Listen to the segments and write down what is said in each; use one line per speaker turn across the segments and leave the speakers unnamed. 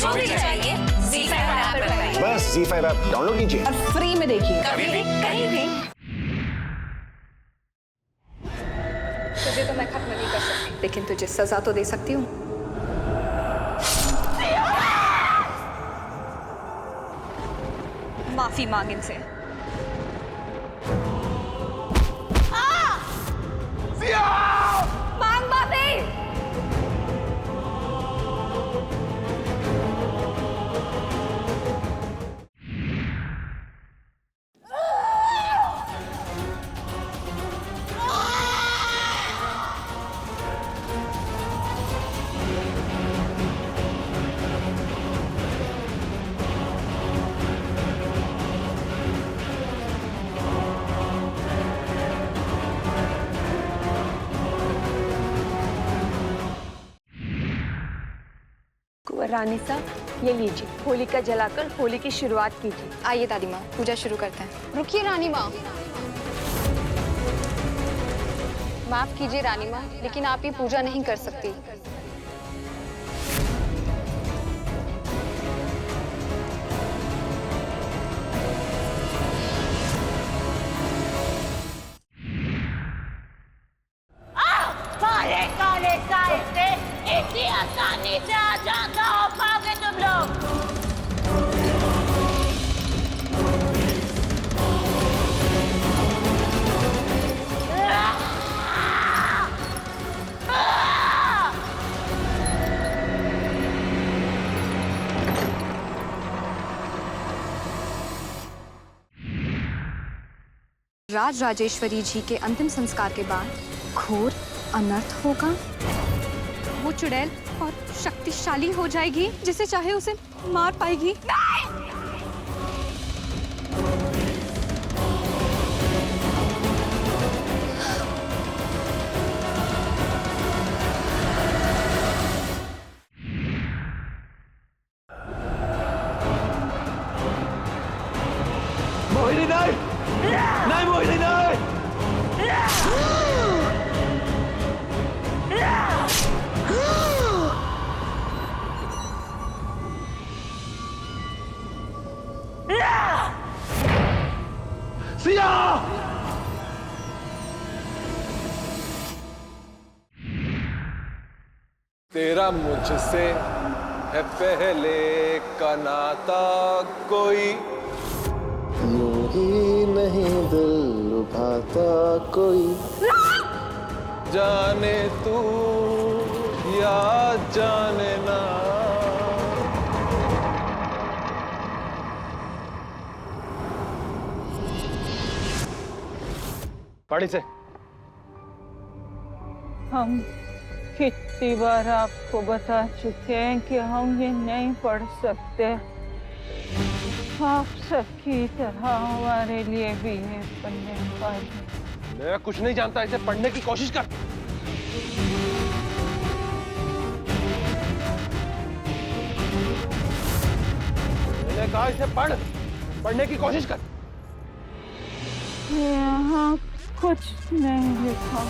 जो भी चाहिए ZEE5 ऐप पर पाइए।
बस ZEE5 ऐप डाउनलोड कीजिए
और फ्री में देखिए,
कभी भी कहीं भी।
तुझे तो मैं खत्म नहीं कर सकती, लेकिन तुझे सजा तो दे सकती हूँ। माफी मांग इनसे। मांग माफी।
कुंवर रानी साहब, ये लीजिए, होलिका जलाकर होली की शुरुआत कीजिए।
आइए दादी माँ, पूजा शुरू करते हैं।
रुकिए रानी माँ। माफ कीजिए रानी माँ, लेकिन आप ये पूजा नहीं कर सकती।
काले काले साए से इतनी आसानी से आजा कहाँ पाओगे तुम लोग?
राज राजेश्वरी जी के अंतिम संस्कार के बाद घोर अनर्थ होगा। वो चुड़ैल और शक्तिशाली हो जाएगी, जिसे चाहे उसे मार पाएगी।
मोहिनी नहीं, नहीं मोहिनी नहीं। सिया! तेरा मुझसे है पहले का नाता, कोई यूं ही नहीं दिल लुभाता कोई, जाने तू या जाने ना। पढ़ी से
हम कितनी बार आपको बता चुके हैं कि हम ये नहीं पढ़ सकते। आप सबकी तरह हमारे लिए भी ये पढ़ने पाए।
मैं कुछ नहीं जानता, इसे पढ़ने की कोशिश कर। मैंने कहा इसे पढ़, पढ़ने की कोशिश कर।
यहाँ कुछ नहीं लिखा।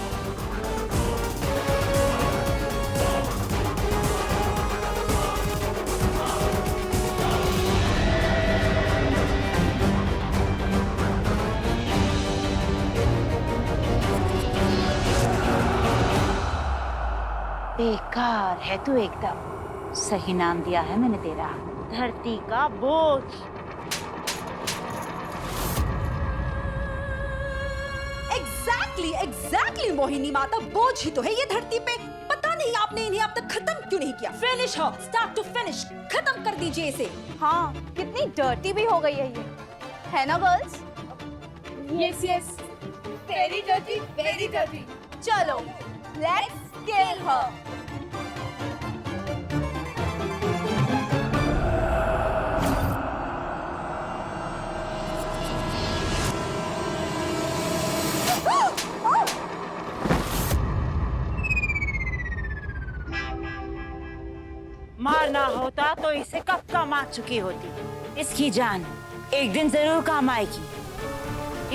बेकार है तू एकदम। सही नाम दिया है मैंने तेरा, धरती का बोझ।
एग्जैक्टली मोहिनी माता, बोझ ही तो है ये धरती पे। पता नहीं आपने इन्हें अब तक खत्म क्यों नहीं किया। फिनिश हो, स्टार्ट टू फिनिश, खत्म कर दीजिए इसे।
हाँ, कितनी डर्टी भी हो गई है ये, है ना girls?
Yes yes, very dirty.
चलो, लेट्स किल हर।
मारना होता तो इसे कब का मार चुकी होती। इसकी जान एक दिन जरूर काम आएगी,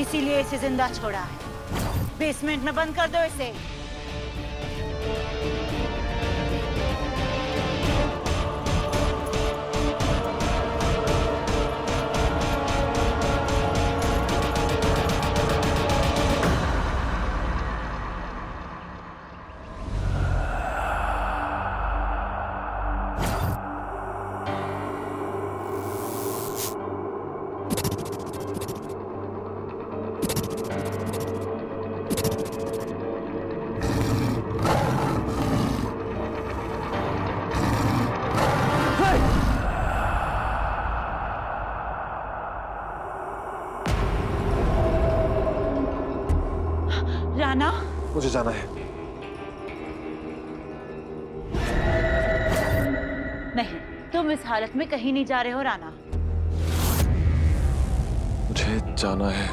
इसीलिए इसे जिंदा छोड़ा है। बेसमेंट में बंद कर दो इसे।
मुझे जाना है।
नहीं, तुम इस हालत में कहीं नहीं जा रहे हो राना।
मुझे जाना है।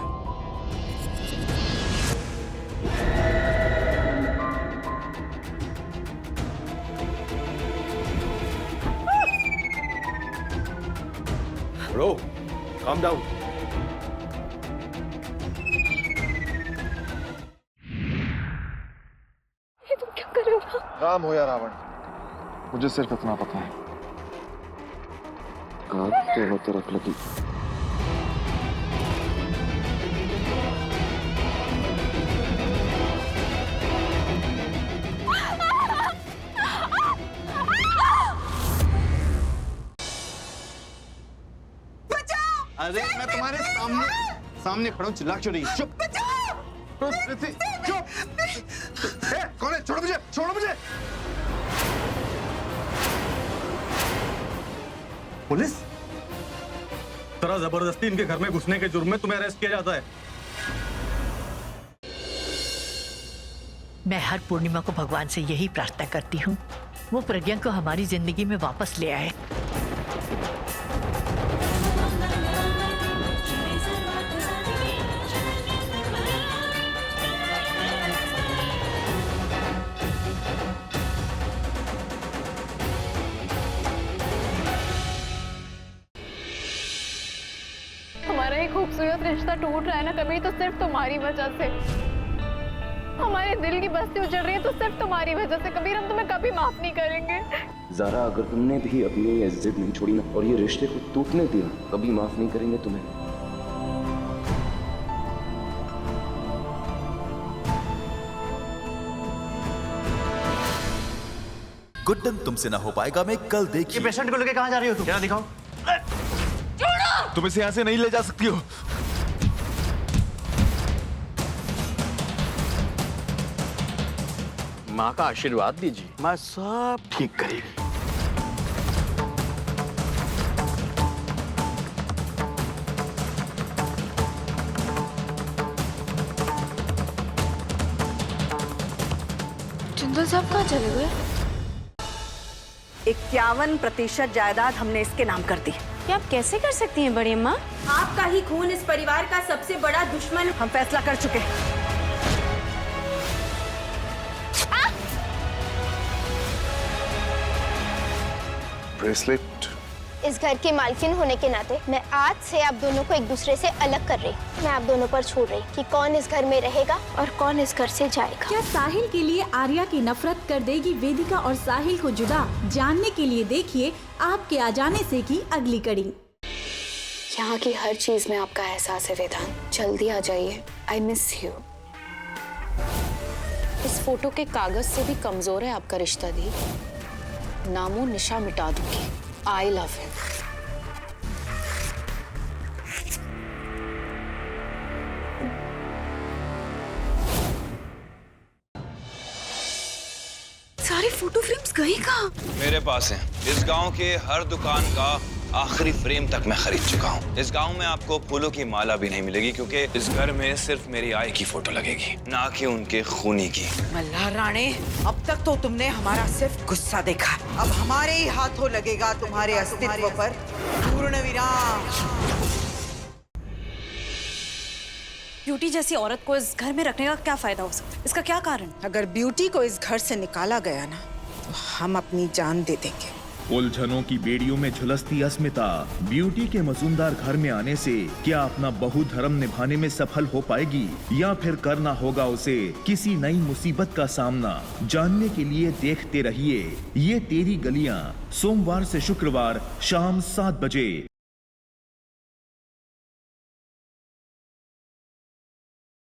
Bro, calm down.
ये तुम क्या कर रहे हो?
राम हो या रावण, मुझे सिर्फ इतना पता है, आग तो तरफ लगी।
अरे मैं तुम्हारे सामने खड़ा हूँ, चिल्ला क्यों रही? चुप चुप। कौन है? छोड़ो मुझे, छोड़ो मुझे। पुलिस?
तरह जबरदस्ती इनके घर में घुसने के जुर्म में तुम्हें अरेस्ट किया जाता है।
मैं हर पूर्णिमा को भगवान से यही प्रार्थना करती हूँ, वो प्रज्ञा को हमारी जिंदगी में वापस ले आए।
हमारा ये खूबसूरत रिश्ता टूट रहा है ना कभी तो सिर्फ तुम्हारी वजह से। हमारे दिल की बस्ती उजड़ रही है तो सिर्फ तुम्हारी वजह से। कबीर, हम तुम्हें कभी माफ नहीं करेंगे।
ज़ारा, अगर तुमने भी अपनी ये जिद नहीं छोड़ी ना और ये रिश्ते को टूटने दिया, कभी माफ नहीं करेंगे तुम्हें।
गुड्डन तुमसे ना हो पाएगा मैं कल देखिए।
ये पेशेंट को लेके कहाँ जा रही हो तुम? जरा दिखाओ।
तुम इसे यहाँ से नहीं ले जा सकती हो।
माँ का आशीर्वाद दीजिए, माँ सब ठीक करेगी।
जिंदल साहब कहाँ चले गए?
51% जायदाद हमने इसके नाम कर दी।
ये आप कैसे कर सकती हैं बड़ी अम्मा?
आपका ही खून इस परिवार का सबसे बड़ा दुश्मन। हम फैसला कर चुके हैं।
ब्रेसलेट।
इस घर की मालकिन होने के नाते मैं आज से आप दोनों को एक दूसरे से अलग कर रही। मैं आप दोनों पर छोड़ रही कि कौन इस घर में रहेगा और कौन इस घर से जाएगा।
क्या साहिल के लिए आर्या की नफरत कर देगी वेदिका और साहिल को जुदा? जानने के लिए देखिए आपके आ जाने से की अगली कड़ी।
यहाँ की हर चीज में आपका एहसास है वेदांत। जल्दी आ जाइए, आई मिस यू। इस फोटो के कागज से भी कमजोर है आपका रिश्ता दी। नामो निशा मिटा दूंगी। I love him.
सारे फोटो फ्रेम्स गए कहाँ?
मेरे पास हैं। इस गांव के हर दुकान का आखिरी फ्रेम तक मैं खरीद चुका हूँ। इस गांव में आपको फूलों की माला भी नहीं मिलेगी क्योंकि इस घर में सिर्फ मेरी आई की फोटो लगेगी, ना कि उनके खूनी की।
मल्हार राणे, अब तक तो तुमने हमारा सिर्फ गुस्सा देखा, अब हमारे ही हाथों लगेगा तुम्हारे अस्तित्व पर पूर्ण विराम।
ब्यूटी जैसी औरत को इस घर में रखने का क्या फायदा हो सकता है? इसका क्या कारण?
अगर ब्यूटी को इस घर से निकाला गया ना तो हम अपनी जान दे देंगे।
उलझनों की बेड़ियों में झुलसती अस्मिता ब्यूटी के मजूमदार घर में आने से क्या अपना बहुधर्म निभाने में सफल हो पाएगी या फिर करना होगा उसे किसी नई मुसीबत का सामना? जानने के लिए देखते रहिए ये तेरी गलियां, सोमवार से शुक्रवार शाम 7 बजे।